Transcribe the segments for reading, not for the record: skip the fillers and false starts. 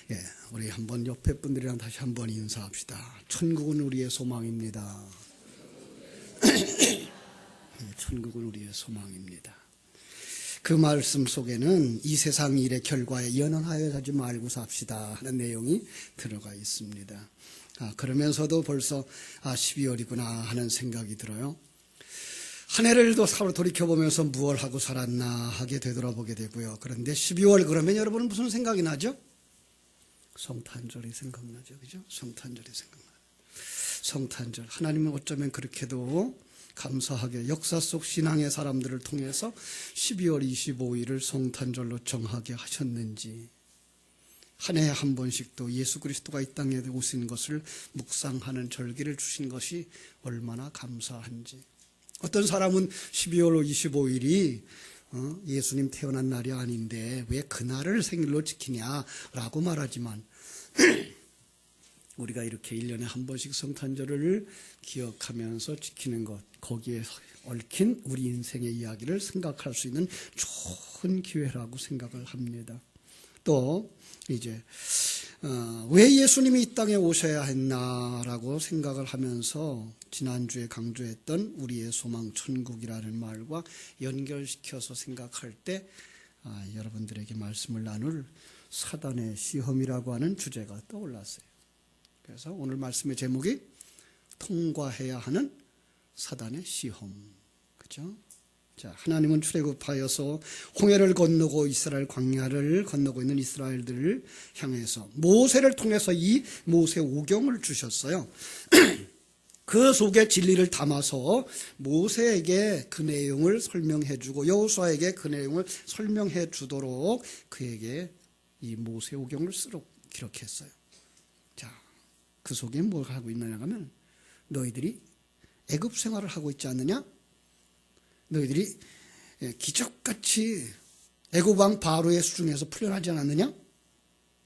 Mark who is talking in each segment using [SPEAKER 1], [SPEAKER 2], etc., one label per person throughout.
[SPEAKER 1] 예, 우리 한번 옆에 분들이랑 다시 한번 인사합시다. 천국은 우리의 소망입니다. 천국은 우리의 소망입니다. 그 말씀 속에는 이 세상 일의 결과에 연연하여 하지 말고 삽시다 하는 내용이 들어가 있습니다. 그러면서도 벌써 12월이구나 하는 생각이 들어요. 한 해를 또 돌이켜보면서 무엇을 하고 살았나 하게 되돌아보게 되고요. 그런데 12월 그러면 여러분은 무슨 생각이 나죠? 성탄절이 생각나죠. 그죠? 성탄절이 생각나요. 성탄절. 하나님은 어쩌면 그렇게도 감사하게 역사 속 신앙의 사람들을 통해서 12월 25일을 성탄절로 정하게 하셨는지, 한 해에 한 번씩 또 예수 그리스도가 이 땅에 오신 것을 묵상하는 절기를 주신 것이 얼마나 감사한지. 어떤 사람은 12월 25일이 예수님 태어난 날이 아닌데 왜 그날을 생일로 지키냐라고 말하지만 우리가 이렇게 1년에 한 번씩 성탄절을 기억하면서 지키는 것, 거기에 얽힌 우리 인생의 이야기를 생각할 수 있는 좋은 기회라고 생각을 합니다. 또 이제 왜 예수님이 이 땅에 오셔야 했나라고 생각을 하면서 지난주에 강조했던 우리의 소망 천국이라는 말과 연결시켜서 생각할 때 여러분들에게 말씀을 나눌 사단의 시험이라고 하는 주제가 떠올랐어요. 그래서 오늘 말씀의 제목이 통과해야 하는 사단의 시험. 그죠? 자, 하나님은 출애굽하여서 홍해를 건너고 이스라엘 광야를 건너고 있는 이스라엘들을 향해서 모세를 통해서 이 모세 오경을 주셨어요. 그 속에 진리를 담아서 모세에게 그 내용을 설명해 주고 여호수아에게 그 내용을 설명해 주도록 그에게 이 모세 오경을 쓰러 기록했어요. 자, 그 속에 뭘 하고 있느냐 하면 너희들이 애굽 생활을 하고 있지 않느냐? 너희들이 기적같이 애굽 왕 바로의 수중에서 풀려나지 않았느냐?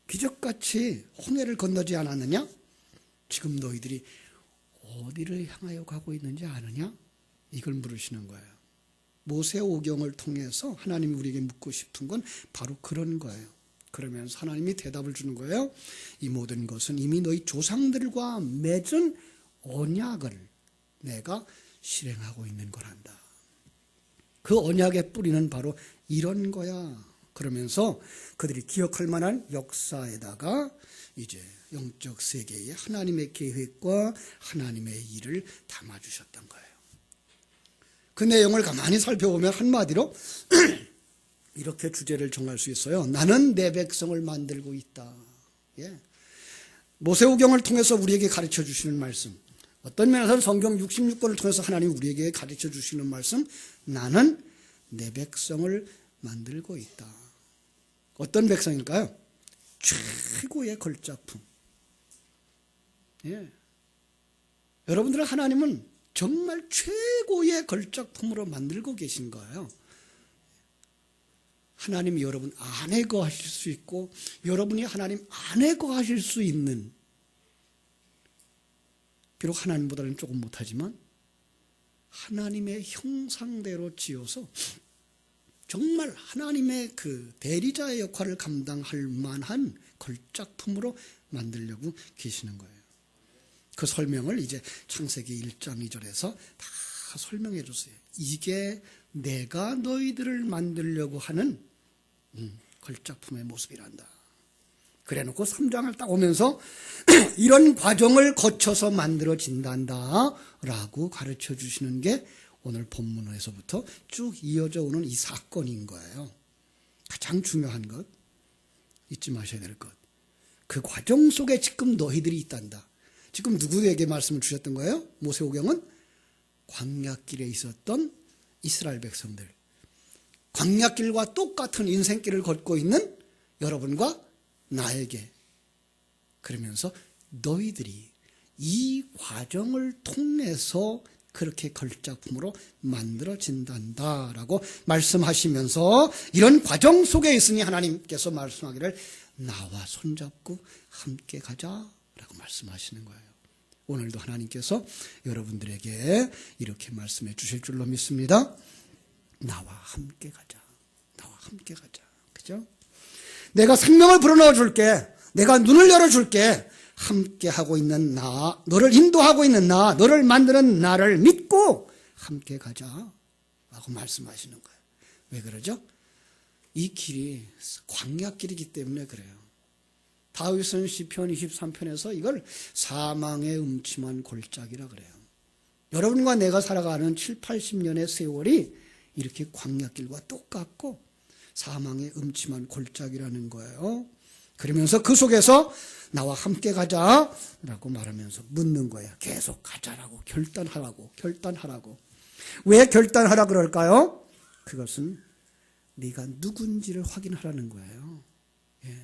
[SPEAKER 1] 기적같이 홍해를 건너지 않았느냐? 지금 너희들이 어디를 향하여 가고 있는지 아느냐? 이걸 물으시는 거예요. 모세 오경을 통해서 하나님이 우리에게 묻고 싶은 건 바로 그런 거예요. 그러면서 하나님이 대답을 주는 거예요. 이 모든 것은 이미 너희 조상들과 맺은 언약을 내가 실행하고 있는 거란다. 그 언약의 뿌리는 바로 이런 거야. 그러면서 그들이 기억할 만한 역사에다가 이제 영적 세계에 하나님의 계획과 하나님의 일을 담아주셨던 거예요. 그 내용을 가만히 살펴보면 한마디로 이렇게 주제를 정할 수 있어요. 나는 내 백성을 만들고 있다. 예. 모세오경을 통해서 우리에게 가르쳐 주시는 말씀, 어떤 면에서는 성경 66권을 통해서 하나님이 우리에게 가르쳐 주시는 말씀, 나는 내 백성을 만들고 있다. 어떤 백성일까요? 최고의 걸작품. 예. 여러분들은 하나님은 정말 최고의 걸작품으로 만들고 계신 거예요. 하나님이 여러분 안에 거하실 수 있고 여러분이 하나님 안에 거하실 수 있는, 비록 하나님보다는 조금 못하지만 하나님의 형상대로 지어서 정말 하나님의 그 대리자의 역할을 감당할 만한 걸작품으로 만들려고 계시는 거예요. 그 설명을 이제 창세기 1장 2절에서 다 설명해 줬어요. 이게 내가 너희들을 만들려고 하는 걸작품의 모습이란다. 그래 놓고 3장을 딱 오면서 이런 과정을 거쳐서 만들어진단다 라고 가르쳐 주시는 게 오늘 본문에서부터 쭉 이어져 오는 이 사건인 거예요. 가장 중요한 것, 잊지 마셔야 될 것, 그 과정 속에 지금 너희들이 있단다. 지금 누구에게 말씀을 주셨던 거예요? 모세오경은 광야길에 있었던 이스라엘 백성들, 광야길과 똑같은 인생길을 걷고 있는 여러분과 나에게, 그러면서 너희들이 이 과정을 통해서 그렇게 걸작품으로 만들어진단다라고 말씀하시면서 이런 과정 속에 있으니 하나님께서 말씀하기를 나와 손잡고 함께 가자라고 말씀하시는 거예요. 오늘도 하나님께서 여러분들에게 이렇게 말씀해 주실 줄로 믿습니다. 나와 함께 가자. 나와 함께 가자. 그죠? 내가 생명을 불어넣어 줄게. 내가 눈을 열어줄게. 함께 하고 있는 나, 너를 인도하고 있는 나, 너를 만드는 나를 믿고 함께 가자 라고 말씀하시는 거예요. 왜 그러죠? 이 길이 광야길이기 때문에 그래요. 다윗은 시편 23편에서 이걸 사망의 음침한 골짜기라 그래요. 여러분과 내가 살아가는 7, 80년의 세월이 이렇게 광야길과 똑같고 사망의 음침한 골짜기라는 거예요. 그러면서 그 속에서 나와 함께 가자라고 말하면서 묻는 거예요. 계속 가자라고, 결단하라고. 왜 결단하라 그럴까요? 그것은 네가 누군지를 확인하라는 거예요. 예.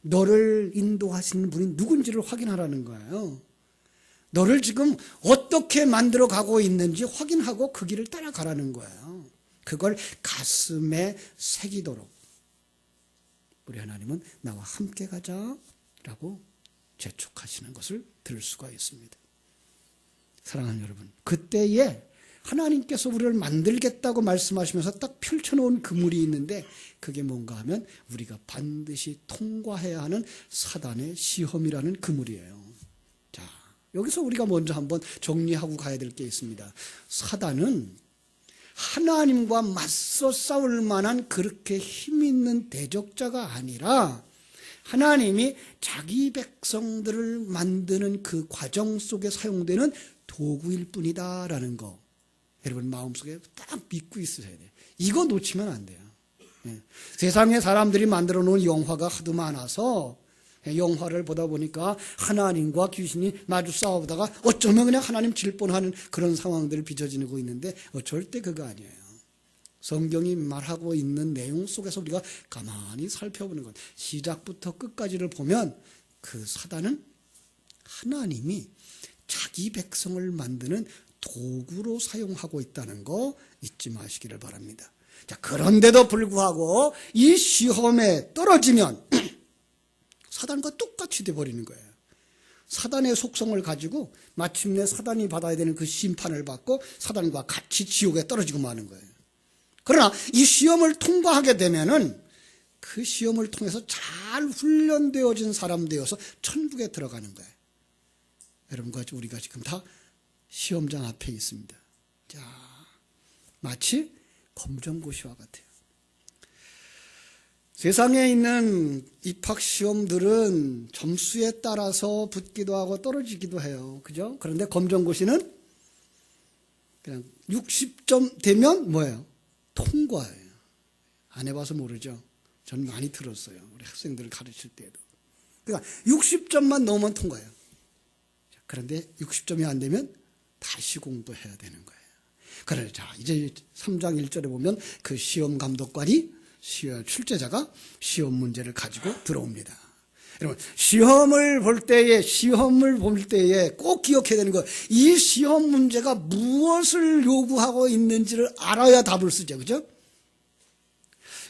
[SPEAKER 1] 너를 인도하시는 분이 누군지를 확인하라는 거예요. 너를 지금 어떻게 만들어 가고 있는지 확인하고 그 길을 따라가라는 거예요. 그걸 가슴에 새기도록 우리 하나님은 나와 함께 가자라고 재촉하시는 것을 들을 수가 있습니다. 사랑하는 여러분, 그때에 하나님께서 우리를 만들겠다고 말씀하시면서 딱 펼쳐놓은 그물이 있는데 그게 뭔가 하면 우리가 반드시 통과해야 하는 사단의 시험이라는 그물이에요. 자, 여기서 우리가 먼저 한번 정리하고 가야 될 게 있습니다. 사단은 하나님과 맞서 싸울 만한 그렇게 힘 있는 대적자가 아니라 하나님이 자기 백성들을 만드는 그 과정 속에 사용되는 도구일 뿐이다라는 거 여러분 마음속에 딱 믿고 있으셔야 돼요. 이거 놓치면 안 돼요. 예. 세상에 사람들이 만들어 놓은 영화가 하도 많아서 영화를 보다 보니까 하나님과 귀신이 마주 싸우다가 어쩌면 그냥 하나님 질 뻔하는 그런 상황들을 빚어지고 있는데 절대 그거 아니에요. 성경이 말하고 있는 내용 속에서 우리가 가만히 살펴보는 것, 시작부터 끝까지를 보면 그 사단은 하나님이 자기 백성을 만드는 도구로 사용하고 있다는 거 잊지 마시기를 바랍니다. 자, 그런데도 불구하고 이 시험에 떨어지면 사단과 똑같이 돼버리는 거예요. 사단의 속성을 가지고 마침내 사단이 받아야 되는 그 심판을 받고 사단과 같이 지옥에 떨어지고 마는 거예요. 그러나 이 시험을 통과하게 되면은 그 시험을 통해서 잘 훈련되어진 사람 되어서 천국에 들어가는 거예요. 여러분과 우리가 지금 다 시험장 앞에 있습니다. 자, 마치 검정고시와 같아요. 세상에 있는 입학시험들은 점수에 따라서 붙기도 하고 떨어지기도 해요. 그죠? 그런데 검정고시는 그냥 60점 되면 뭐예요? 통과예요. 안 해봐서 모르죠? 전 많이 들었어요. 우리 학생들을 가르칠 때도. 그러니까 60점만 넘으면 통과예요. 그런데 60점이 안 되면 다시 공부해야 되는 거예요. 그래, 자, 이제 3장 1절에 보면 그 시험 감독관이 출제자가 시험 문제를 가지고 들어옵니다. 여러분, 시험을 볼 때에 꼭 기억해야 되는 거, 이 시험 문제가 무엇을 요구하고 있는지를 알아야 답을 쓰죠. 그죠?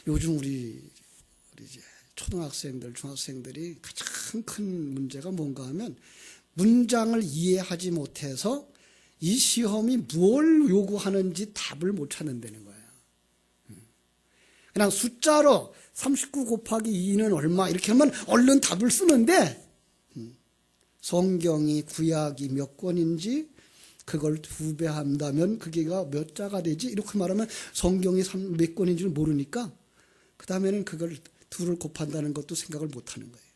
[SPEAKER 1] 요즘 우리 이제 초등학생들, 중학생들이 가장 큰 문제가 뭔가 하면 문장을 이해하지 못해서 이 시험이 뭘 요구하는지 답을 못 찾는다는 거예요. 그냥 숫자로 39 곱하기 2는 얼마 이렇게 하면 얼른 답을 쓰는데 성경이 구약이 몇 권인지 그걸 2배 한다면 그게가 몇 자가 되지 이렇게 말하면 성경이 몇 권인지를 모르니까 그 다음에는 그걸 2를 곱한다는 것도 생각을 못하는 거예요.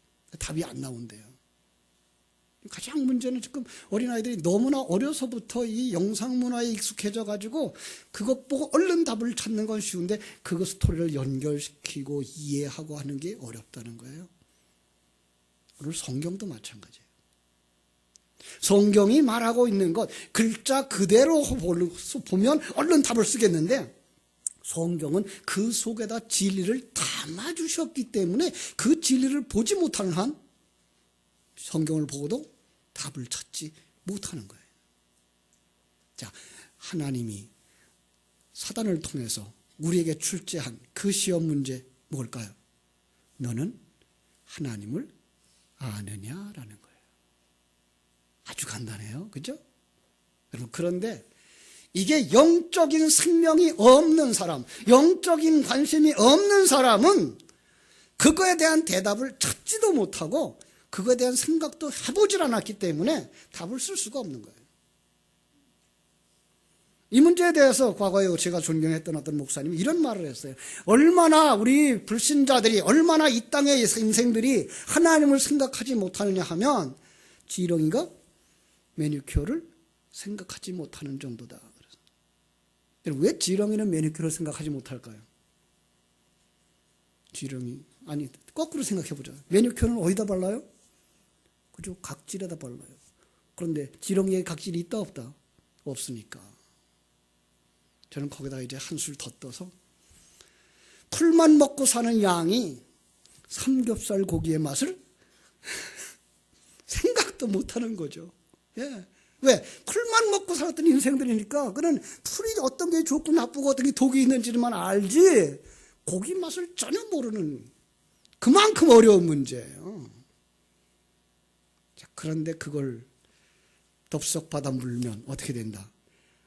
[SPEAKER 1] 답이 안 나온대요. 가장 문제는 지금 어린아이들이 너무나 어려서부터 이 영상문화에 익숙해져 가지고 그것 보고 얼른 답을 찾는 건 쉬운데 그거 스토리를 연결시키고 이해하고 하는 게 어렵다는 거예요. 오늘 성경도 마찬가지예요. 성경이 말하고 있는 것 글자 그대로 보면 얼른 답을 쓰겠는데 성경은 그 속에다 진리를 담아주셨기 때문에 그 진리를 보지 못하는 한 성경을 보고도 답을 찾지 못하는 거예요. 자, 하나님이 사단을 통해서 우리에게 출제한 그 시험 문제 뭘까요? 너는 하나님을 아느냐라는 거예요. 아주 간단해요. 그죠? 여러분, 그런데 이게 영적인 생명이 없는 사람, 영적인 관심이 없는 사람은 그거에 대한 대답을 찾지도 못하고 그거에 대한 생각도 해보질 않았기 때문에 답을 쓸 수가 없는 거예요. 이 문제에 대해서 과거에 제가 존경했던 어떤 목사님이 이런 말을 했어요. 얼마나 우리 불신자들이, 얼마나 이 땅의 인생들이 하나님을 생각하지 못하느냐 하면 지렁이가 매니큐어를 생각하지 못하는 정도다. 왜 지렁이는 매니큐어를 생각하지 못할까요? 지렁이, 아니 거꾸로 생각해보자. 매니큐어는 어디다 발라요? 그죠? 각질에다 발라요. 그런데 지렁이에 각질이 있다 없다? 없으니까. 저는 거기다가 이제 한술 더 떠서 풀만 먹고 사는 양이 삼겹살 고기의 맛을 생각도 못하는 거죠. 예. 왜? 풀만 먹고 살았던 인생들이니까 그는 풀이 어떤 게 좋고 나쁘고 어떤 게 독이 있는지만 알지 고기 맛을 전혀 모르는 그만큼 어려운 문제예요. 자, 그런데 그걸 덥석 받아 물면 어떻게 된다?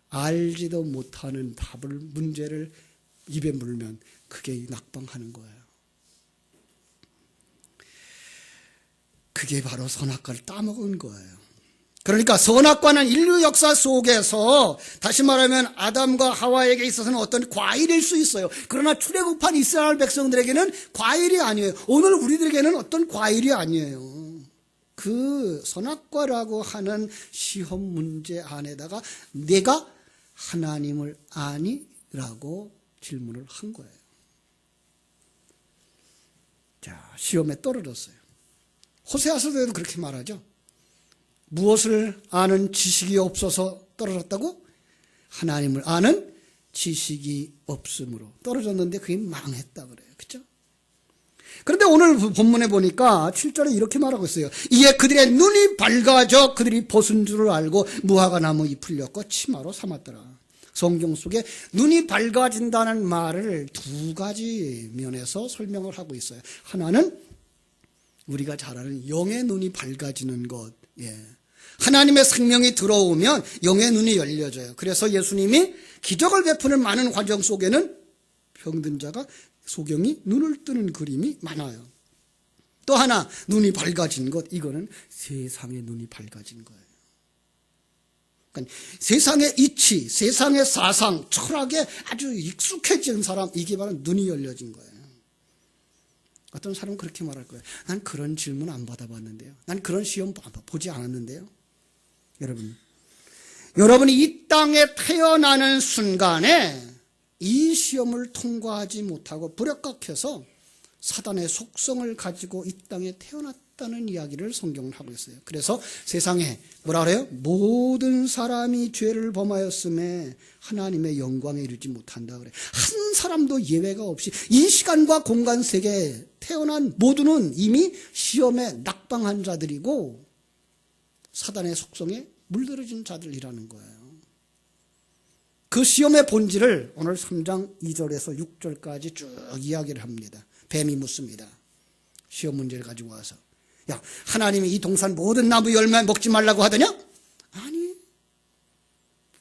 [SPEAKER 1] 알지도 못하는 답을, 문제를 입에 물면 그게 낙방하는 거예요. 그게 바로 선악과를 따먹은 거예요. 그러니까 선악과는 인류 역사 속에서 다시 말하면 아담과 하와에게 있어서는 어떤 과일일 수 있어요. 그러나 출애굽한 이스라엘 백성들에게는 과일이 아니에요. 오늘 우리들에게는 어떤 과일이 아니에요. 그 선악과라고 하는 시험 문제 안에다가 내가 하나님을 아니라고 질문을 한 거예요. 자, 시험에 떨어졌어요. 호세아서에도 그렇게 말하죠. 무엇을 아는 지식이 없어서 떨어졌다고? 하나님을 아는 지식이 없으므로 떨어졌는데 그게 망했다 그래요. 그렇죠? 그런데 오늘 본문에 보니까 7절에 이렇게 말하고 있어요. 이에 그들의 눈이 밝아져 그들이 벗은 줄을 알고 무화과 나무 잎을 엮어 치마로 삼았더라. 성경 속에 눈이 밝아진다는 말을 두 가지 면에서 설명을 하고 있어요. 하나는 우리가 잘 아는 영의 눈이 밝아지는 것. 예. 하나님의 생명이 들어오면 영의 눈이 열려져요. 그래서 예수님이 기적을 베푸는 많은 과정 속에는 병든 자가 소경이 눈을 뜨는 그림이 많아요. 또 하나 눈이 밝아진 것, 이거는 세상의 눈이 밝아진 거예요. 그러니까 세상의 이치, 세상의 사상, 철학에 아주 익숙해진 사람, 이게 바로 눈이 열려진 거예요. 어떤 사람은 그렇게 말할 거예요. 난 그런 질문 안 받아봤는데요. 난 그런 시험 보지 않았는데요. 여러분이 이 땅에 태어나는 순간에 이 시험을 통과하지 못하고 불합격해서 사단의 속성을 가지고 이 땅에 태어났다는 이야기를 성경은 하고 있어요. 그래서 세상에 뭐라 그래요? 모든 사람이 죄를 범하였음에 하나님의 영광에 이르지 못한다 그래요. 한 사람도 예외가 없이 이 시간과 공간 세계에 태어난 모두는 이미 시험에 낙방한 자들이고 사단의 속성에 물들어진 자들이라는 거예요. 그 시험의 본질을 오늘 3장 2절에서 6절까지 쭉 이야기를 합니다. 뱀이 묻습니다. 시험 문제를 가지고 와서 야, 하나님이 이 동산 모든 나무 열매 먹지 말라고 하더냐? 아니,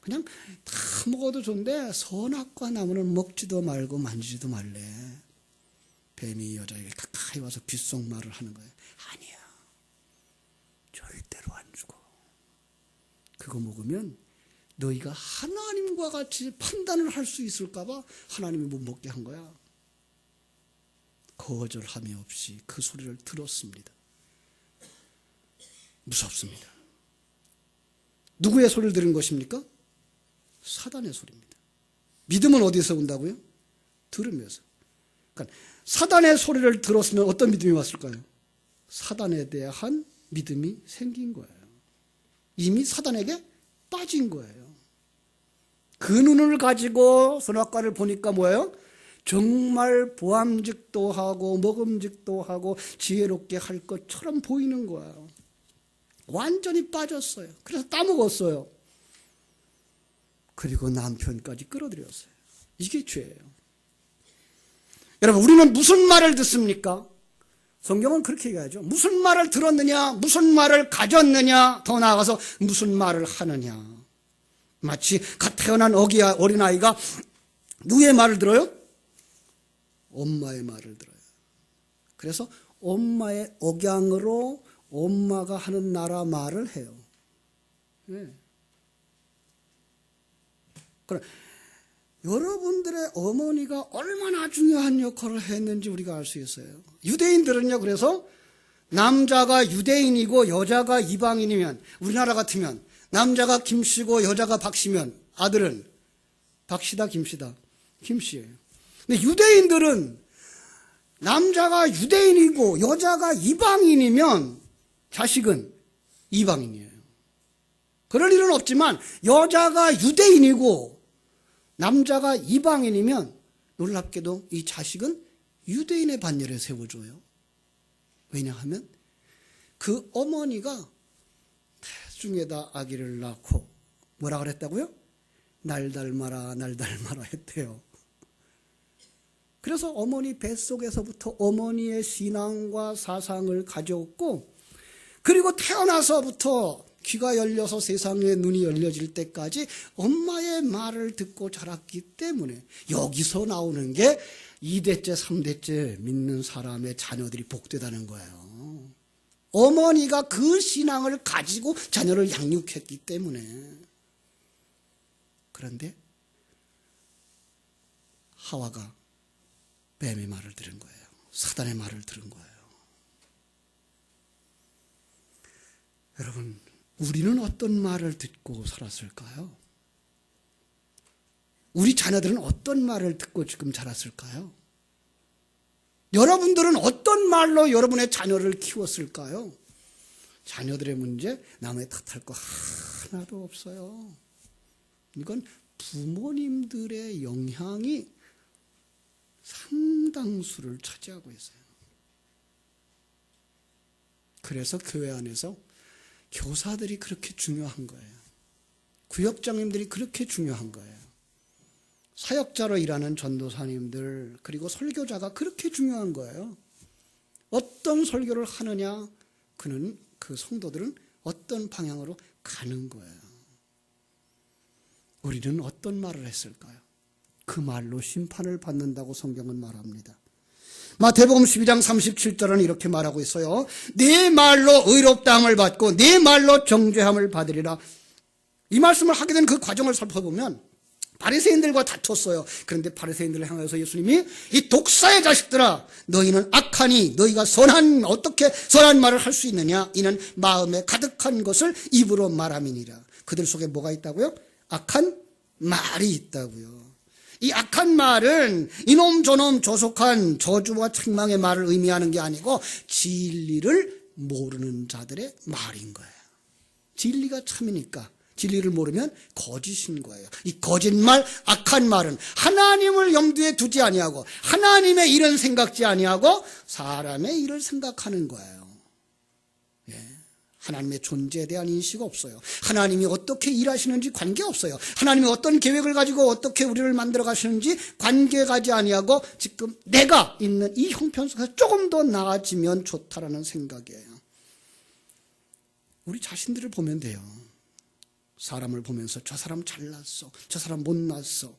[SPEAKER 1] 그냥 다 먹어도 좋은데 선악과 나무는 먹지도 말고 만지지도 말래. 뱀이 여자에게 가까이 와서 귓속말을 하는 거예요. 아니야, 절대로 안 죽어. 그거 먹으면 너희가 하나님과 같이 판단을 할 수 있을까 봐 하나님이 못 먹게 한 거야. 거절함이 없이 그 소리를 들었습니다. 무섭습니다. 누구의 소리를 들은 것입니까? 사단의 소리입니다. 믿음은 어디서 온다고요? 들으면서. 그러니까 사단의 소리를 들었으면 어떤 믿음이 왔을까요? 사단에 대한 믿음이 생긴 거예요. 이미 사단에게 빠진 거예요. 그 눈을 가지고 선악과를 보니까 뭐예요? 정말 보암직도 하고 먹음직도 하고 지혜롭게 할 것처럼 보이는 거예요. 완전히 빠졌어요. 그래서 따먹었어요. 그리고 남편까지 끌어들였어요. 이게 죄예요. 여러분, 우리는 무슨 말을 듣습니까? 성경은 그렇게 얘기하죠. 무슨 말을 들었느냐, 무슨 말을 가졌느냐, 더 나아가서 무슨 말을 하느냐. 마치 갓 태어난 어린아이가 누구의 말을 들어요? 엄마의 말을 들어요. 그래서 엄마의 억양으로 엄마가 하는 나라 말을 해요. 네. 그럼 여러분들의 어머니가 얼마나 중요한 역할을 했는지 우리가 알 수 있어요. 유대인들은요, 그래서 남자가 유대인이고 여자가 이방인이면, 우리나라 같으면 남자가 김씨고 여자가 박씨면 아들은 박씨다 김씨다? 김씨예요. 근데 유대인들은 남자가 유대인이고 여자가 이방인이면 자식은 이방인이에요. 그럴 일은 없지만 여자가 유대인이고 남자가 이방인이면 놀랍게도 이 자식은 유대인의 반열에 세워줘요. 왜냐하면 그 어머니가 태중에다 아기를 낳고 뭐라 그랬다고요? 날 닮아라 날 닮아라 했대요. 그래서 어머니 뱃속에서부터 어머니의 신앙과 사상을 가져왔고, 그리고 태어나서부터 귀가 열려서 세상에 눈이 열려질 때까지 엄마의 말을 듣고 자랐기 때문에 여기서 나오는 게 2대째 3대째 믿는 사람의 자녀들이 복되다는 거예요. 어머니가 그 신앙을 가지고 자녀를 양육했기 때문에. 그런데 하와가 뱀의 말을 들은 거예요. 사단의 말을 들은 거예요. 여러분, 우리는 어떤 말을 듣고 살았을까요? 우리 자녀들은 어떤 말을 듣고 지금 자랐을까요? 여러분들은 어떤 말로 여러분의 자녀를 키웠을까요? 자녀들의 문제 남의 탓할 거 하나도 없어요. 이건 부모님들의 영향이 상당수를 차지하고 있어요. 그래서 교회 안에서 교사들이 그렇게 중요한 거예요. 구역장님들이 그렇게 중요한 거예요. 사역자로 일하는 전도사님들, 그리고 설교자가 그렇게 중요한 거예요. 어떤 설교를 하느냐, 그 성도들은 어떤 방향으로 가는 거예요. 우리는 어떤 말을 했을까요? 그 말로 심판을 받는다고 성경은 말합니다. 마태복음 12장 37절은 이렇게 말하고 있어요. 네 말로 의롭다함을 받고 네 말로 정죄함을 받으리라. 이 말씀을 하게 된 그 과정을 살펴보면 바리새인들과 다퉜어요. 그런데 바리새인들을 향해서 예수님이 이 독사의 자식들아, 너희는 악하니 너희가 어떻게 선한 말을 할 수 있느냐? 이는 마음에 가득한 것을 입으로 말함이니라. 그들 속에 뭐가 있다고요? 악한 말이 있다고요. 이 악한 말은 이놈 저놈 조속한 저주와 책망의 말을 의미하는 게 아니고 진리를 모르는 자들의 말인 거예요. 진리가 참이니까 진리를 모르면 거짓인 거예요. 이 거짓말, 악한 말은 하나님을 염두에 두지 아니하고 하나님의 일은 생각지 아니하고 사람의 일을 생각하는 거예요. 하나님의 존재에 대한 인식이 없어요. 하나님이 어떻게 일하시는지 관계없어요. 하나님이 어떤 계획을 가지고 어떻게 우리를 만들어 가시는지 관계가지 아니하고 지금 내가 있는 이 형편 속에서 조금 더 나아지면 좋다라는 생각이에요. 우리 자신들을 보면 돼요. 사람을 보면서 저 사람 잘났어, 저 사람 못났어,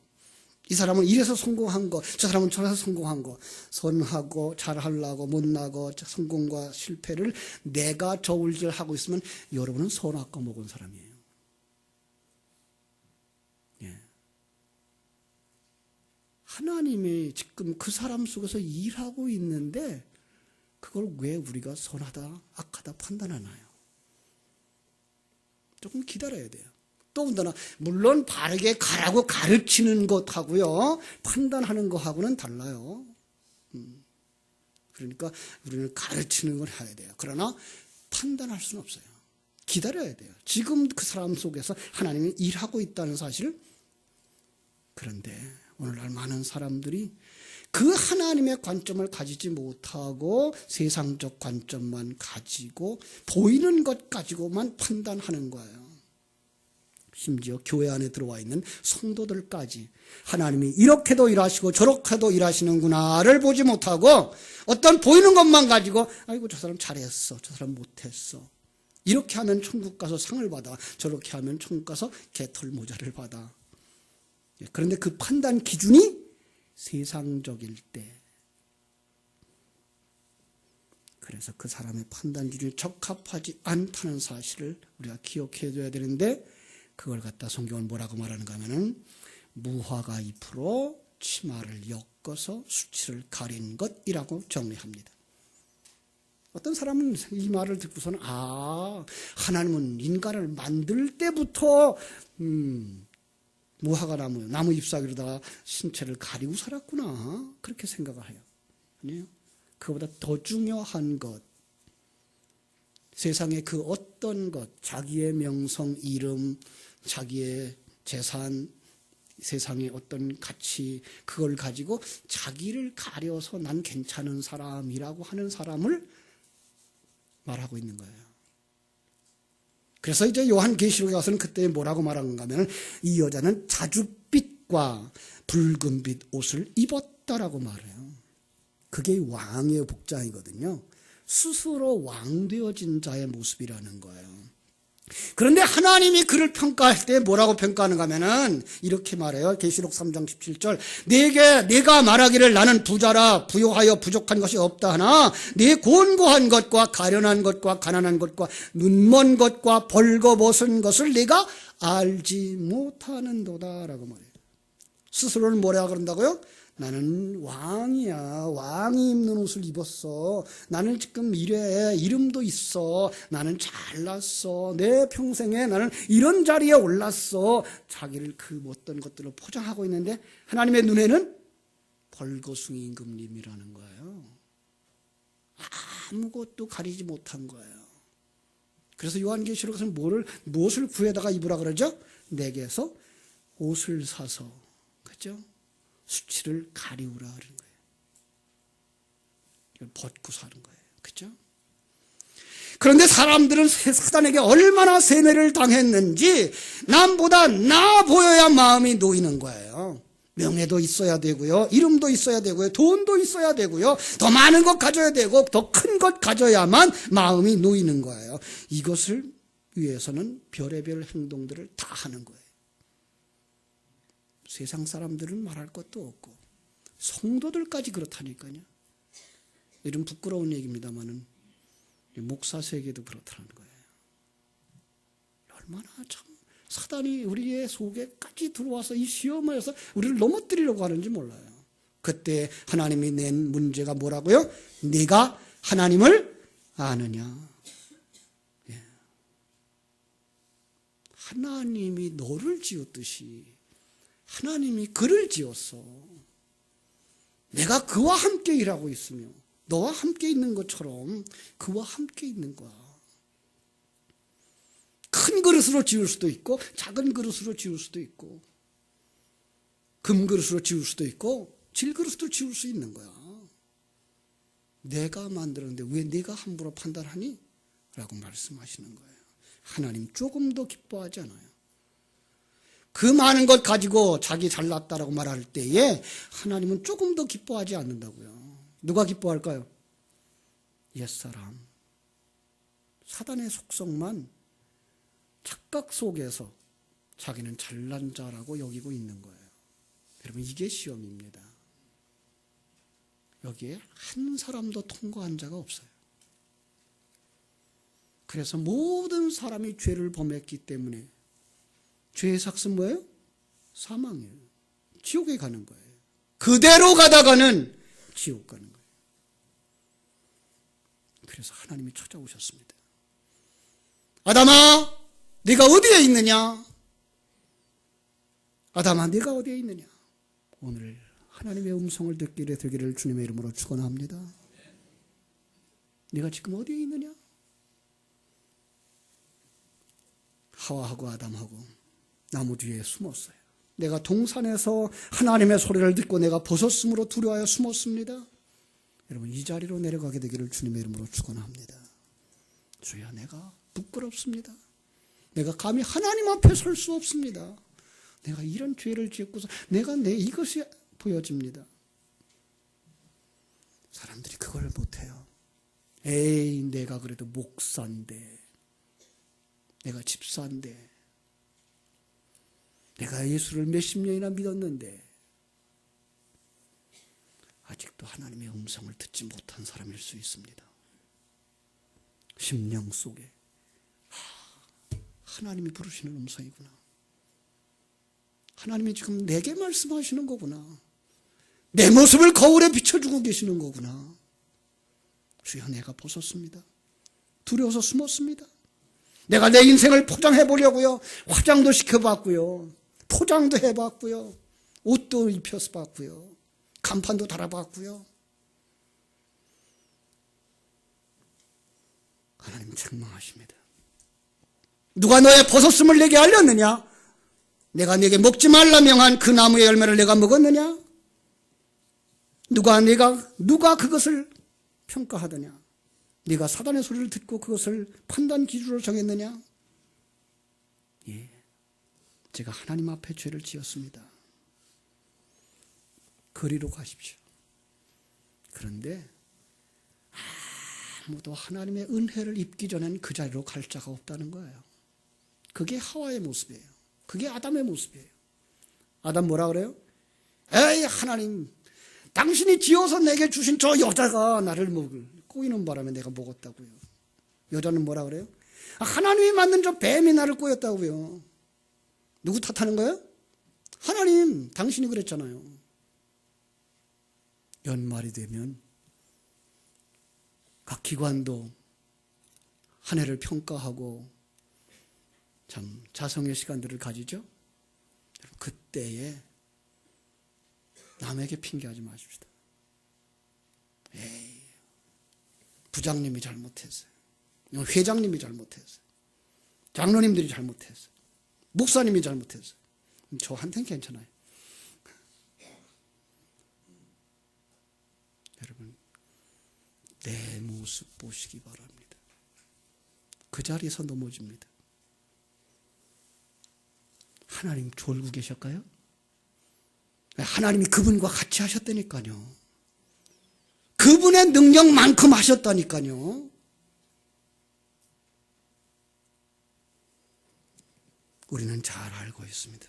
[SPEAKER 1] 이 사람은 이래서 성공한 거, 저 사람은 저래서 성공한 거, 선하고 잘하려고 못나고 성공과 실패를 내가 저울질하고 있으면 여러분은 선악과 먹은 사람이에요. 하나님이 지금 그 사람 속에서 일하고 있는데 그걸 왜 우리가 선하다, 악하다 판단하나요? 조금 기다려야 돼요. 더군다나 물론 바르게 가라고 가르치는 것하고요, 판단하는 것하고는 달라요. 그러니까 우리는 가르치는 걸 해야 돼요. 그러나 판단할 수는 없어요. 기다려야 돼요. 지금 그 사람 속에서 하나님이 일하고 있다는 사실을. 그런데 오늘날 많은 사람들이 그 하나님의 관점을 가지지 못하고 세상적 관점만 가지고 보이는 것 가지고만 판단하는 거예요. 심지어 교회 안에 들어와 있는 성도들까지 하나님이 이렇게도 일하시고 저렇게도 일하시는구나를 보지 못하고 어떤 보이는 것만 가지고 아이고 저 사람 잘했어, 저 사람 못했어, 이렇게 하면 천국 가서 상을 받아, 저렇게 하면 천국 가서 개털 모자를 받아. 그런데 그 판단 기준이 세상적일 때, 그래서 그 사람의 판단 기준이 적합하지 않다는 사실을 우리가 기억해 둬야 되는데, 그걸 갖다 성경은 뭐라고 말하는가 하면은 무화과 잎으로 치마를 엮어서 수치를 가린 것이라고 정리합니다. 어떤 사람은 이 말을 듣고서는 하나님은 인간을 만들 때부터 무화과 나무 잎사귀로다가 신체를 가리고 살았구나, 그렇게 생각을 해요. 아니에요. 그보다 더 중요한 것, 세상의 그 어떤 것, 자기의 명성, 이름, 자기의 재산, 세상의 어떤 가치, 그걸 가지고 자기를 가려서 난 괜찮은 사람이라고 하는 사람을 말하고 있는 거예요. 그래서 이제 요한계시록에 가서는 그때 뭐라고 말하는가 하면, 이 여자는 자줏빛과 붉은빛 옷을 입었다라고 말해요. 그게 왕의 복장이거든요. 스스로 왕 되어진 자의 모습이라는 거예요. 그런데 하나님이 그를 평가할 때 뭐라고 평가하는가 하면은 이렇게 말해요. 계시록 3장 17절. 내가 말하기를 나는 부자라 부요하여 부족한 것이 없다 하나 내 곤고한 것과 가련한 것과 가난한 것과 눈먼 것과 벌거벗은 것을 내가 알지 못하는도다 라고 말해요. 스스로를 뭐라 그런다고요? 나는 왕이야. 왕이 입는 옷을 입었어. 나는 지금 이래. 이름도 있어. 나는 잘났어. 내 평생에 나는 이런 자리에 올랐어. 자기를 그 어떤 것들로 포장하고 있는데 하나님의 눈에는 벌거숭이 임금님이라는 거예요. 아무것도 가리지 못한 거예요. 그래서 요한계시록에서는 무엇을 구해다가 입으라 그러죠? 내게서 옷을 사서, 그렇죠? 수치를 가리우라 그런 거예요. 벗고 사는 거예요. 그렇죠? 그런데 사람들은 사단에게 얼마나 세뇌를 당했는지 남보다 나아 보여야 마음이 놓이는 거예요. 명예도 있어야 되고요. 이름도 있어야 되고요. 돈도 있어야 되고요. 더 많은 것 가져야 되고 더 큰 것 가져야만 마음이 놓이는 거예요. 이것을 위해서는 별의별 행동들을 다 하는 거예요. 세상 사람들은 말할 것도 없고 성도들까지 그렇다니까요. 이런 부끄러운 얘기입니다만은 목사 세계도 그렇다는 거예요. 얼마나 참 사단이 우리의 속에까지 들어와서 이 시험을 해서 우리를 넘어뜨리려고 하는지 몰라요. 그때 하나님이 낸 문제가 뭐라고요? 네가 하나님을 아느냐. 예. 하나님이 너를 지었듯이 하나님이 그를 지었어. 내가 그와 함께 일하고 있으며 너와 함께 있는 것처럼 그와 함께 있는 거야. 큰 그릇으로 지을 수도 있고 작은 그릇으로 지을 수도 있고 금그릇으로 지을 수도 있고 질그릇으로 지을 수 있는 거야. 내가 만들었는데 왜 네가 함부로 판단하니? 라고 말씀하시는 거예요. 하나님 조금도 기뻐하지 않아요. 그 많은 것 가지고 자기 잘났다라고 말할 때에 하나님은 조금 더 기뻐하지 않는다고요. 누가 기뻐할까요? 옛사람. 사단의 속성만 착각 속에서 자기는 잘난 자라고 여기고 있는 거예요. 여러분, 이게 시험입니다. 여기에 한 사람도 통과한 자가 없어요. 그래서 모든 사람이 죄를 범했기 때문에 죄의 삭은 뭐예요? 사망이에요. 지옥에 가는 거예요. 그대로 가다가는 지옥 가는 거예요. 그래서 하나님이 찾아오셨습니다. 아담아, 네가 어디에 있느냐? 아담아, 네가 어디에 있느냐? 오늘 하나님의 음성을 듣기를 되기를 주님의 이름으로 축원합니다. 네가 지금 어디에 있느냐? 하와하고 아담하고 나무 뒤에 숨었어요. 내가 동산에서 하나님의 소리를 듣고 내가 벗었으므로 두려워하여 숨었습니다. 여러분, 이 자리로 내려가게 되기를 주님의 이름으로 축원합니다. 주여, 내가 부끄럽습니다. 내가 감히 하나님 앞에 설 수 없습니다. 내가 이런 죄를 지었고서 내가 이것이 보여집니다. 사람들이 그걸 못해요. 에이, 내가 그래도 목사인데, 내가 집사인데, 내가 예수를 몇십 년이나 믿었는데 아직도 하나님의 음성을 듣지 못한 사람일 수 있습니다. 심령 속에 하나님이 부르시는 음성이구나. 하나님이 지금 내게 말씀하시는 거구나. 내 모습을 거울에 비춰주고 계시는 거구나. 주여, 내가 벗었습니다. 두려워서 숨었습니다. 내가 내 인생을 포장해 보려고요. 화장도 시켜봤고요. 포장도 해봤고요. 옷도 입혀서 봤고요. 간판도 달아봤고요. 하나님 책망하십니다. 누가 너의 벗었음을 내게 알렸느냐? 내가 네게 먹지 말라 명한 그 나무의 열매를 내가 먹었느냐? 누가 그것을 평가하더냐? 네가 사단의 소리를 듣고 그것을 판단 기준으로 정했느냐? 예, 제가 하나님 앞에 죄를 지었습니다. 그리로 가십시오. 그런데 아무도 하나님의 은혜를 입기 전엔 그 자리로 갈 자가 없다는 거예요. 그게 하와의 모습이에요. 그게 아담의 모습이에요. 아담 뭐라 그래요? 에이, 하나님, 당신이 지어서 내게 주신 저 여자가 나를 꼬이는 바람에 내가 먹었다고요. 여자는 뭐라 그래요? 하나님이 만든 저 뱀이 나를 꼬였다고요. 누구 탓하는 거예요? 하나님, 당신이 그랬잖아요. 연말이 되면 각 기관도 한 해를 평가하고 참 자성의 시간들을 가지죠. 그때에 남에게 핑계하지 마십시다. 에이, 부장님이 잘못했어요. 회장님이 잘못했어요. 장로님들이 잘못했어요. 목사님이 잘못했어요. 저한테는 괜찮아요. 여러분, 내 모습 보시기 바랍니다. 그 자리에서 넘어집니다. 하나님 졸고 계실까요? 하나님이 그분과 같이 하셨다니까요. 그분의 능력만큼 하셨다니까요. 우리는 잘 알고 있습니다.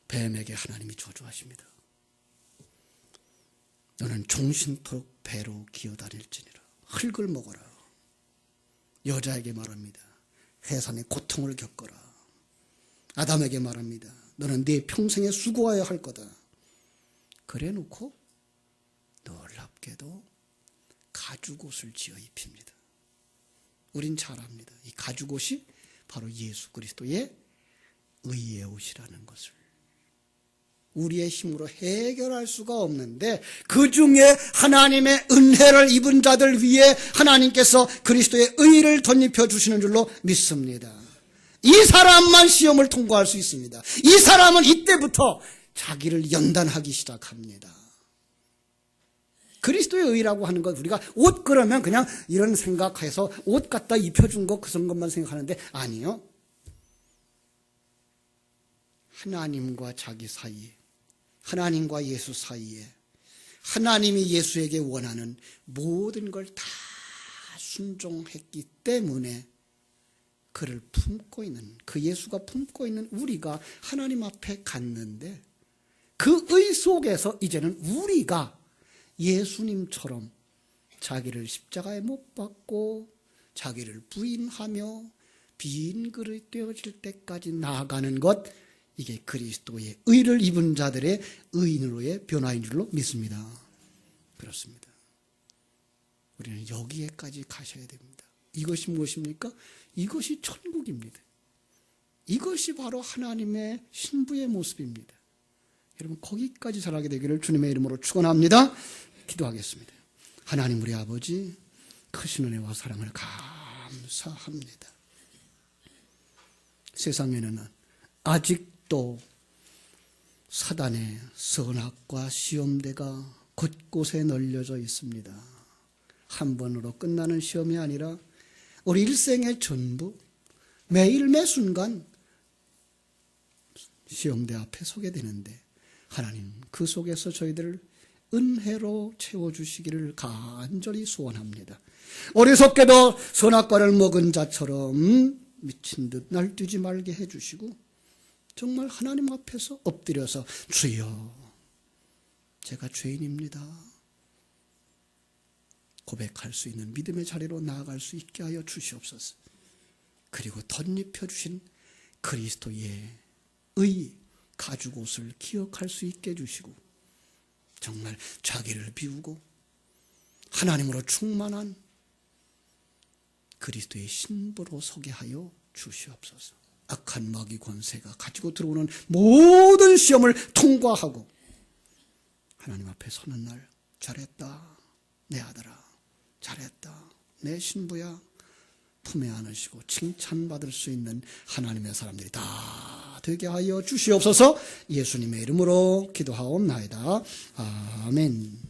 [SPEAKER 1] 뱀에게 하나님이 저주하십니다. 너는 종신토록 배로 기어다닐지니라. 흙을 먹어라. 여자에게 말합니다. 해산의 고통을 겪어라. 아담에게 말합니다. 너는 네 평생에 수고하여야 할 거다. 그래 놓고 놀랍게도 가죽옷을 지어 입힙니다. 우린 잘 압니다. 이 가죽옷이 바로 예수 그리스도의 의의 옷이라는 것을. 우리의 힘으로 해결할 수가 없는데 그 중에 하나님의 은혜를 입은 자들 위해 하나님께서 그리스도의 의를 덧입혀 주시는 줄로 믿습니다. 이 사람만 시험을 통과할 수 있습니다. 이 사람은 이때부터 자기를 연단하기 시작합니다. 그리스도의 의라고 하는 것, 우리가 옷 그러면 그냥 이런 생각해서 옷 갖다 입혀준 거 그런 것만 생각하는데 아니요. 하나님과 자기 사이에, 하나님과 예수 사이에 하나님이 예수에게 원하는 모든 걸 다 순종했기 때문에 그를 품고 있는, 그 예수가 품고 있는 우리가 하나님 앞에 갔는데 그 의 속에서 이제는 우리가 예수님처럼 자기를 십자가에 못 박고 자기를 부인하며 빈 그릇 되어질 때까지 나아가는 것, 이게 그리스도의 의를 입은 자들의 의인으로의 변화인 줄로 믿습니다. 그렇습니다. 우리는 여기에까지 가셔야 됩니다. 이것이 무엇입니까? 이것이 천국입니다. 이것이 바로 하나님의 신부의 모습입니다. 여러분, 거기까지 자라게 되기를 주님의 이름으로 축원합니다. 기도하겠습니다. 하나님 우리 아버지, 크신 은혜와 사랑을 감사합니다. 세상에는 아직도 사단의 선악과 시험대가 곳곳에 널려져 있습니다. 한 번으로 끝나는 시험이 아니라 우리 일생의 전부, 매일 매순간 시험대 앞에 서게 되는데 하나님 그 속에서 저희들을 은혜로 채워주시기를 간절히 소원합니다. 어리석게도 선악과를 먹은 자처럼 미친 듯 날뛰지 말게 해주시고 정말 하나님 앞에서 엎드려서 주여, 제가 죄인입니다. 고백할 수 있는 믿음의 자리로 나아갈 수 있게 하여 주시옵소서. 그리고 덧입혀 주신 그리스도의 의 가죽옷을 기억할 수 있게 해주시고 정말 자기를 비우고 하나님으로 충만한 그리스도의 신부로 서게 하여 주시옵소서. 악한 마귀 권세가 가지고 들어오는 모든 시험을 통과하고 하나님 앞에 서는 날 잘했다 내 아들아, 잘했다 내 신부야 품에 안으시고 칭찬받을 수 있는 하나님의 사람들이 다 되게 하여 주시옵소서. 예수님의 이름으로 기도하옵나이다. 아멘.